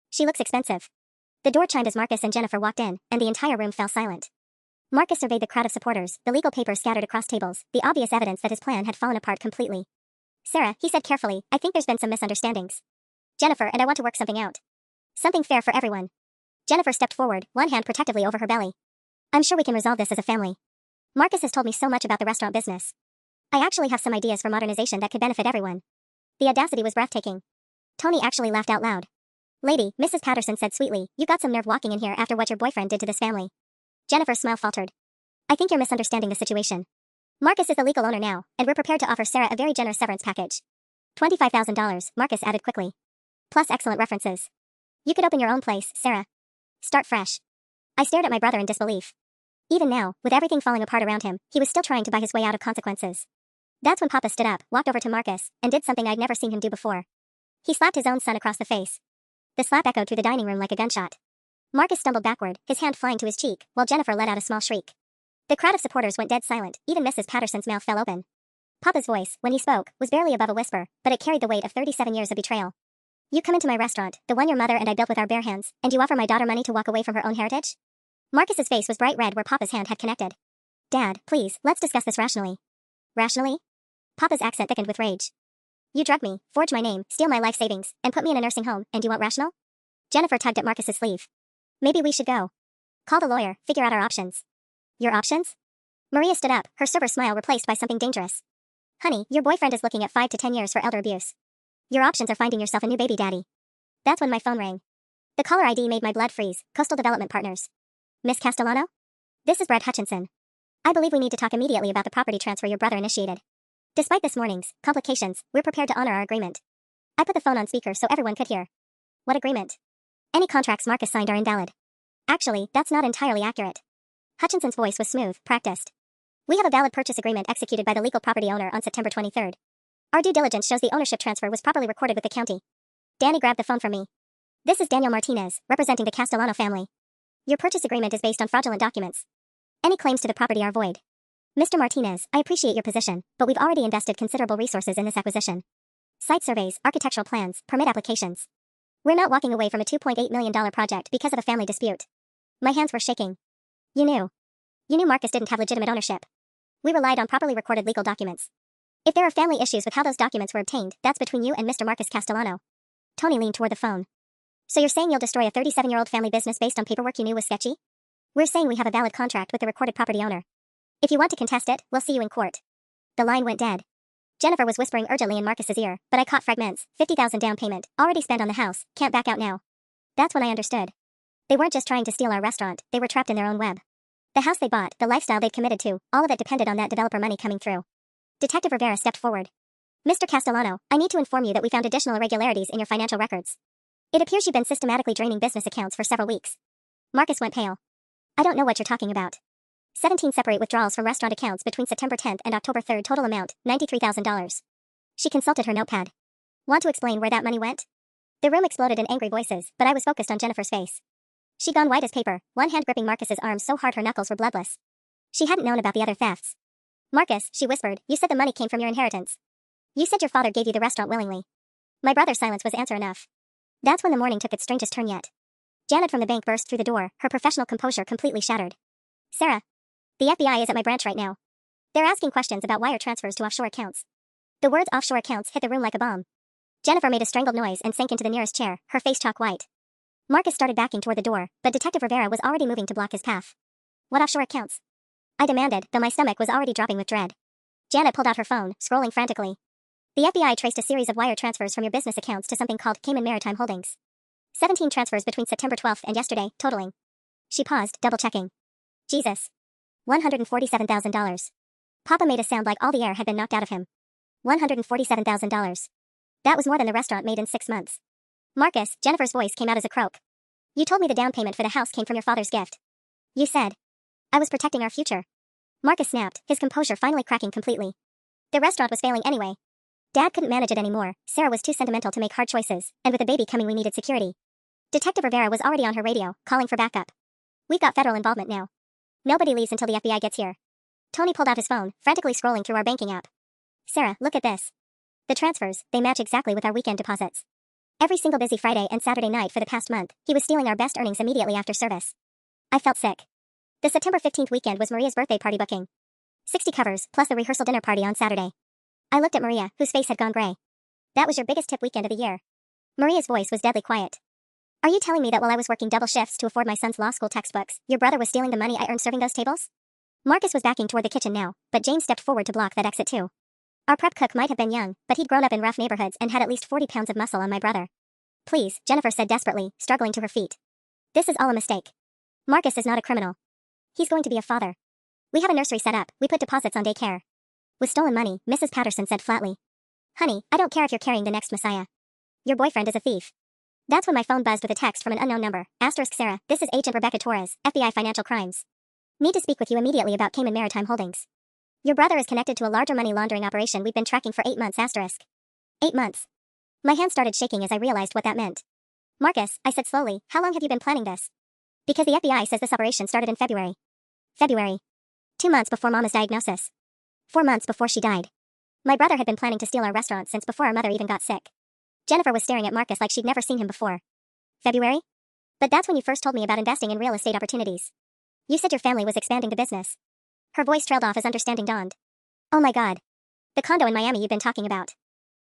She looks expensive. The door chimed as Marcus and Jennifer walked in, and the entire room fell silent. Marcus surveyed the crowd of supporters, the legal papers scattered across tables, the obvious evidence that his plan had fallen apart completely. Sarah, he said carefully, I think there's been some misunderstandings. Jennifer and I want to work something out. Something fair for everyone. Jennifer stepped forward, one hand protectively over her belly. I'm sure we can resolve this as a family. Marcus has told me so much about the restaurant business. I actually have some ideas for modernization that could benefit everyone. The audacity was breathtaking. Tony actually laughed out loud. Lady, Mrs. Patterson said sweetly, you got some nerve walking in here after what your boyfriend did to this family. Jennifer's smile faltered. I think you're misunderstanding the situation. Marcus is the legal owner now, and we're prepared to offer Sarah a very generous severance package. $25,000, Marcus added quickly. Plus excellent references. You could open your own place, Sarah. Start fresh. I stared at my brother in disbelief. Even now, with everything falling apart around him, he was still trying to buy his way out of consequences. That's when Papa stood up, walked over to Marcus, and did something I'd never seen him do before. He slapped his own son across the face. The slap echoed through the dining room like a gunshot. Marcus stumbled backward, his hand flying to his cheek, while Jennifer let out a small shriek. The crowd of supporters went dead silent, even Mrs. Patterson's mouth fell open. Papa's voice, when he spoke, was barely above a whisper, but it carried the weight of 37 years of betrayal. You come into my restaurant, the one your mother and I built with our bare hands, and you offer my daughter money to walk away from her own heritage? Marcus's face was bright red where Papa's hand had connected. Dad, please, let's discuss this rationally. Rationally? Papa's accent thickened with rage. You drug me, forge my name, steal my life savings, and put me in a nursing home, and you want rational? Jennifer tugged at Marcus's sleeve. Maybe we should go. Call the lawyer, figure out our options. Your options? Maria stood up, her sober smile replaced by something dangerous. Honey, your boyfriend is looking at 5 to 10 years for elder abuse. Your options are finding yourself a new baby daddy. That's when my phone rang. The caller ID made my blood freeze. Coastal Development Partners. Miss Castellano? This is Brett Hutchinson. I believe we need to talk immediately about the property transfer your brother initiated. Despite this morning's complications, we're prepared to honor our agreement. I put the phone on speaker so everyone could hear. What agreement? Any contracts Marcus signed are invalid. Actually, that's not entirely accurate. Hutchinson's voice was smooth, practiced. We have a valid purchase agreement executed by the legal property owner on September 23rd. Our due diligence shows the ownership transfer was properly recorded with the county. Danny grabbed the phone from me. This is Daniel Martinez, representing the Castellano family. Your purchase agreement is based on fraudulent documents. Any claims to the property are void. Mr. Martinez, I appreciate your position, but we've already invested considerable resources in this acquisition. Site surveys, architectural plans, permit applications. We're not walking away from a $2.8 million project because of a family dispute. My hands were shaking. You knew Marcus didn't have legitimate ownership. We relied on properly recorded legal documents. If there are family issues with how those documents were obtained, that's between you and Mr. Marcus Castellano. Tony leaned toward the phone. So you're saying you'll destroy a 37-year-old family business based on paperwork you knew was sketchy? We're saying we have a valid contract with the recorded property owner. If you want to contest it, we'll see you in court. The line went dead. Jennifer was whispering urgently in Marcus's ear, but I caught fragments. 50,000 down payment, already spent on the house, can't back out now. That's when I understood. They weren't just trying to steal our restaurant, they were trapped in their own web. The house they bought, the lifestyle they'd committed to, all of it depended on that developer money coming through. Detective Rivera stepped forward. Mr. Castellano, I need to inform you that we found additional irregularities in your financial records. It appears you've been systematically draining business accounts for several weeks. Marcus went pale. I don't know what you're talking about. 17 separate withdrawals from restaurant accounts between September 10th and October 3rd, total amount, $93,000. She consulted her notepad. Want to explain where that money went? The room exploded in angry voices, but I was focused on Jennifer's face. She'd gone white as paper, one hand gripping Marcus's arm so hard her knuckles were bloodless. She hadn't known about the other thefts. Marcus, she whispered, you said the money came from your inheritance. You said your father gave you the restaurant willingly. My brother's silence was answer enough. That's when the morning took its strangest turn yet. Janet from the bank burst through the door, her professional composure completely shattered. Sarah. The FBI is at my branch right now. They're asking questions about wire transfers to offshore accounts. The words offshore accounts hit the room like a bomb. Jennifer made a strangled noise and sank into the nearest chair, her face chalk white. Marcus started backing toward the door, but Detective Rivera was already moving to block his path. What offshore accounts? I demanded, though my stomach was already dropping with dread. Janet pulled out her phone, scrolling frantically. The FBI traced a series of wire transfers from your business accounts to something called Cayman Maritime Holdings. 17 transfers between September 12th and yesterday, totaling. She paused, double-checking. Jesus. $147,000. Papa made a sound like all the air had been knocked out of him. $147,000. That was more than the restaurant made in 6 months. Marcus, Jennifer's voice came out as a croak. You told me the down payment for the house came from your father's gift. You said. I was protecting our future. Marcus snapped, his composure finally cracking completely. The restaurant was failing anyway. Dad couldn't manage it anymore, Sarah was too sentimental to make hard choices, and with a baby coming we needed security. Detective Rivera was already on her radio, calling for backup. We've got federal involvement now. Nobody leaves until the FBI gets here. Tony pulled out his phone, frantically scrolling through our banking app. Sarah, look at this. The transfers, they match exactly with our weekend deposits. Every single busy Friday and Saturday night for the past month, he was stealing our best earnings immediately after service. I felt sick. The September 15th weekend was Maria's birthday party booking. 60 covers, plus the rehearsal dinner party on Saturday. I looked at Maria, whose face had gone gray. That was your biggest tip weekend of the year. Maria's voice was deadly quiet. Are you telling me that while I was working double shifts to afford my son's law school textbooks, your brother was stealing the money I earned serving those tables? Marcus was backing toward the kitchen now, but James stepped forward to block that exit too. Our prep cook might have been young, but he'd grown up in rough neighborhoods and had at least 40 pounds of muscle on my brother. Please, Jennifer said desperately, struggling to her feet. This is all a mistake. Marcus is not a criminal. He's going to be a father. We have a nursery set up, we put deposits on daycare. With stolen money, Mrs. Patterson said flatly. Honey, I don't care if you're carrying the next Messiah. Your boyfriend is a thief. That's when my phone buzzed with a text from an unknown number. Asterisk Sarah, this is Agent Rebecca Torres, FBI Financial Crimes. Need to speak with you immediately about Cayman Maritime Holdings. Your brother is connected to a larger money laundering operation we've been tracking for 8 months. Asterisk. 8 months. My hand started shaking as I realized what that meant. Marcus, I said slowly, how long have you been planning this? Because the FBI says this operation started in February. February. 2 months before Mama's diagnosis. 4 months before she died. My brother had been planning to steal our restaurant since before our mother even got sick. Jennifer was staring at Marcus like she'd never seen him before. February? But that's when you first told me about investing in real estate opportunities. You said your family was expanding the business. Her voice trailed off as understanding dawned. Oh my God. The condo in Miami you've been talking about.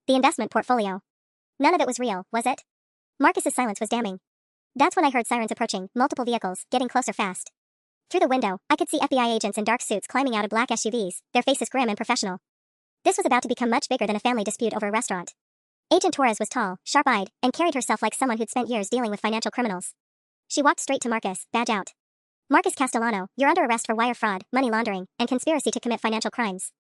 The investment portfolio. None of it was real, was it? Marcus's silence was damning. That's when I heard sirens approaching, multiple vehicles, getting closer fast. Through the window, I could see FBI agents in dark suits climbing out of black SUVs, their faces grim and professional. This was about to become much bigger than a family dispute over a restaurant. Agent Torres was tall, sharp-eyed, and carried herself like someone who'd spent years dealing with financial criminals. She walked straight to Marcus, badge out. Marcus Castellano, you're under arrest for wire fraud, money laundering, and conspiracy to commit financial crimes.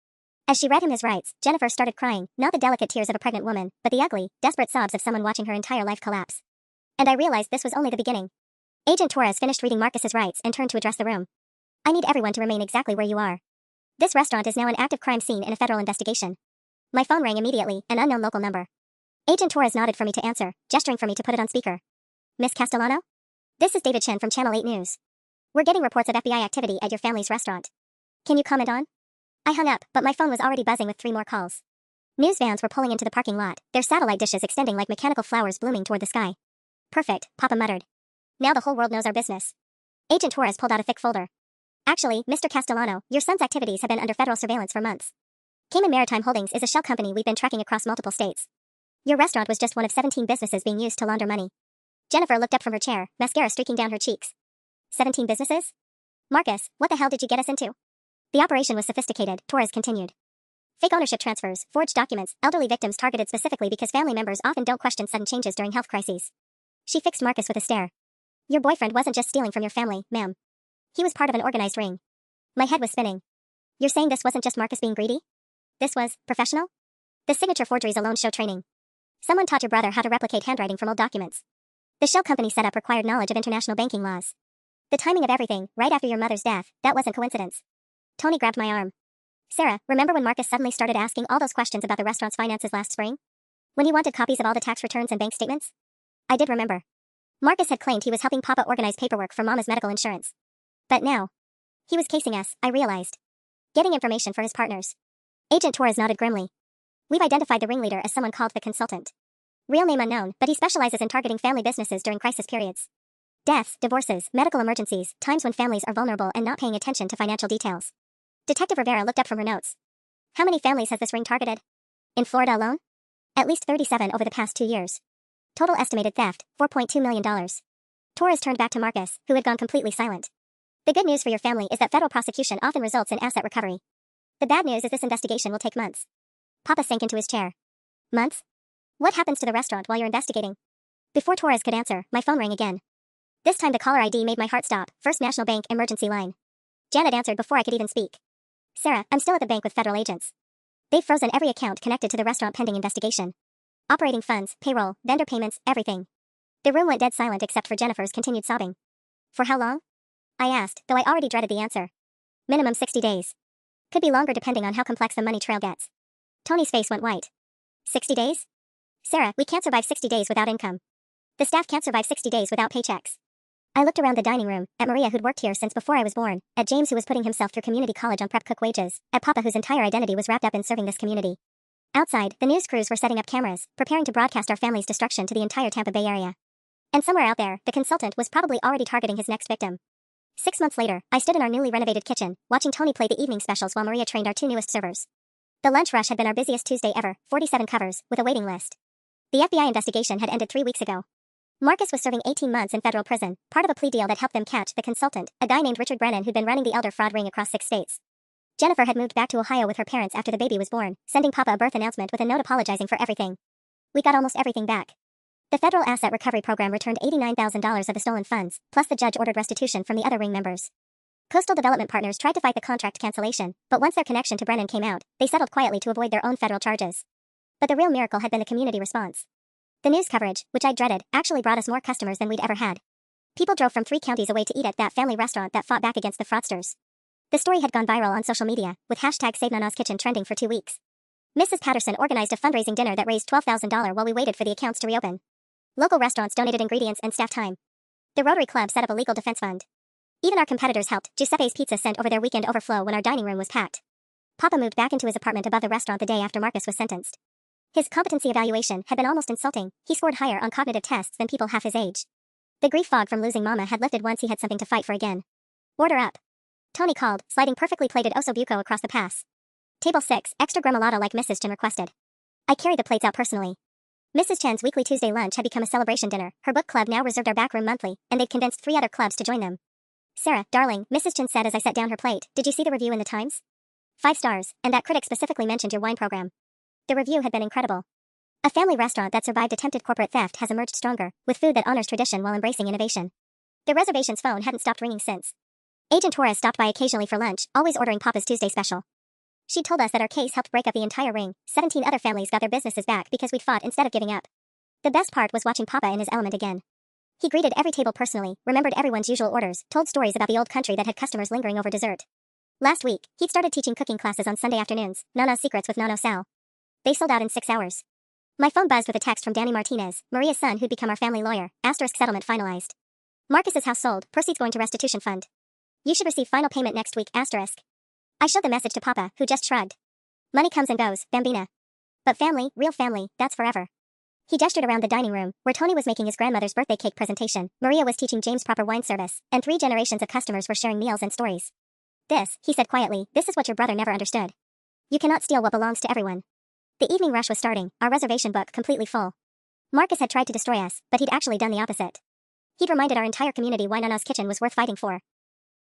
As she read him his rights, Jennifer started crying, not the delicate tears of a pregnant woman, but the ugly, desperate sobs of someone watching her entire life collapse. And I realized this was only the beginning. Agent Torres finished reading Marcus's rights and turned to address the room. I need everyone to remain exactly where you are. This restaurant is now an active crime scene in a federal investigation. My phone rang immediately, an unknown local number. Agent Torres nodded for me to answer, gesturing for me to put it on speaker. Miss Castellano? This is David Chen from Channel 8 News. We're getting reports of FBI activity at your family's restaurant. Can you comment on? I hung up, but my phone was already buzzing with 3 more calls. News vans were pulling into the parking lot, their satellite dishes extending like mechanical flowers blooming toward the sky. Perfect, Papa muttered. Now the whole world knows our business. Agent Torres pulled out a thick folder. Actually, Mr. Castellano, your son's activities have been under federal surveillance for months. Cayman Maritime Holdings is a shell company we've been tracking across multiple states. Your restaurant was just one of 17 businesses being used to launder money. Jennifer looked up from her chair, mascara streaking down her cheeks. 17 businesses? Marcus, what the hell did you get us into? The operation was sophisticated, Torres continued. Fake ownership transfers, forged documents, elderly victims targeted specifically because family members often don't question sudden changes during health crises. She fixed Marcus with a stare. Your boyfriend wasn't just stealing from your family, ma'am. He was part of an organized ring. My head was spinning. You're saying this wasn't just Marcus being greedy? This was professional? The signature forgeries alone show training. Someone taught your brother how to replicate handwriting from old documents. The shell company setup required knowledge of international banking laws. The timing of everything, right after your mother's death, that wasn't coincidence. Tony grabbed my arm. Sarah, remember when Marcus suddenly started asking all those questions about the restaurant's finances last spring? When he wanted copies of all the tax returns and bank statements? I did remember. Marcus had claimed he was helping Papa organize paperwork for Mama's medical insurance. But now, he was casing us, I realized. Getting information for his partners. Agent Torres nodded grimly. We've identified the ringleader as someone called the Consultant. Real name unknown, but he specializes in targeting family businesses during crisis periods. Deaths, divorces, medical emergencies, times when families are vulnerable and not paying attention to financial details. Detective Rivera looked up from her notes. How many families has this ring targeted? In Florida alone? At least 37 over the past 2 years. Total estimated theft, $4.2 million. Torres turned back to Marcus, who had gone completely silent. The good news for your family is that federal prosecution often results in asset recovery. The bad news is this investigation will take months. Papa sank into his chair. Months? What happens to the restaurant while you're investigating? Before Torres could answer, my phone rang again. This time the caller ID made my heart stop. First National Bank emergency line. Janet answered before I could even speak. Sarah, I'm still at the bank with federal agents. They've frozen every account connected to the restaurant pending investigation. Operating funds, payroll, vendor payments, everything. The room went dead silent except for Jennifer's continued sobbing. For how long? I asked, though I already dreaded the answer. Minimum 60 days. Could be longer depending on how complex the money trail gets. Tony's face went white. 60 days? Sarah, we can't survive 60 days without income. The staff can't survive 60 days without paychecks. I looked around the dining room, at Maria who'd worked here since before I was born, at James who was putting himself through community college on prep cook wages, at Papa whose entire identity was wrapped up in serving this community. Outside, the news crews were setting up cameras, preparing to broadcast our family's destruction to the entire Tampa Bay area. And somewhere out there, the Consultant was probably already targeting his next victim. 6 months later, I stood in our newly renovated kitchen, watching Tony play the evening specials while Maria trained our 2 newest servers. The lunch rush had been our busiest Tuesday ever, 47 covers, with a waiting list. The FBI investigation had ended 3 weeks ago. Marcus was serving 18 months in federal prison, part of a plea deal that helped them catch the consultant, a guy named Richard Brennan who'd been running the elder fraud ring across 6 states. Jennifer had moved back to Ohio with her parents after the baby was born, sending Papa a birth announcement with a note apologizing for everything. We got almost everything back. The Federal Asset Recovery Program returned $89,000 of the stolen funds, plus the judge ordered restitution from the other ring members. Coastal Development Partners tried to fight the contract cancellation, but once their connection to Brennan came out, they settled quietly to avoid their own federal charges. But the real miracle had been the community response. The news coverage, which I dreaded, actually brought us more customers than we'd ever had. People drove from 3 counties away to eat at that family restaurant that fought back against the fraudsters. The story had gone viral on social media, with hashtag #SaveNana's trending for 2 weeks. Mrs. Patterson organized a fundraising dinner that raised $12,000 while we waited for the accounts to reopen. Local restaurants donated ingredients and staff time. The Rotary Club set up a legal defense fund. Even our competitors helped. Giuseppe's Pizza sent over their weekend overflow when our dining room was packed. Papa moved back into his apartment above the restaurant the day after Marcus was sentenced. His competency evaluation had been almost insulting. He scored higher on cognitive tests than people half his age. The grief fog from losing Mama had lifted once he had something to fight for again. Order up. Tony called, sliding perfectly plated ossobuco across the pass. Table 6, extra gremolata like Mrs. Chen requested. I carried the plates out personally. Mrs. Chen's weekly Tuesday lunch had become a celebration dinner. Her book club now reserved our back room monthly, and they'd convinced 3 other clubs to join them. Sarah, darling, Mrs. Chen said as I set down her plate, did you see the review in the Times? 5 stars, and that critic specifically mentioned your wine program. The review had been incredible. A family restaurant that survived attempted corporate theft has emerged stronger, with food that honors tradition while embracing innovation. The reservations phone hadn't stopped ringing since. Agent Torres stopped by occasionally for lunch, always ordering Papa's Tuesday special. She'd told us that our case helped break up the entire ring. 17 other families got their businesses back because we'd fought instead of giving up. The best part was watching Papa in his element again. He greeted every table personally, remembered everyone's usual orders, told stories about the old country that had customers lingering over dessert. Last week, he'd started teaching cooking classes on Sunday afternoons, Nana's Secrets with Nano Sal. They sold out in 6 hours. My phone buzzed with a text from Danny Martinez, Maria's son who'd become our family lawyer, * settlement finalized. Marcus's house sold, proceeds going to restitution fund. You should receive final payment next week, *. I showed the message to Papa, who just shrugged. Money comes and goes, Bambina. But family, real family, that's forever. He gestured around the dining room, where Tony was making his grandmother's birthday cake presentation, Maria was teaching James proper wine service, and 3 generations of customers were sharing meals and stories. This, he said quietly, this is what your brother never understood. You cannot steal what belongs to everyone. The evening rush was starting, our reservation book completely full. Marcus had tried to destroy us, but he'd actually done the opposite. He'd reminded our entire community why Nana's kitchen was worth fighting for.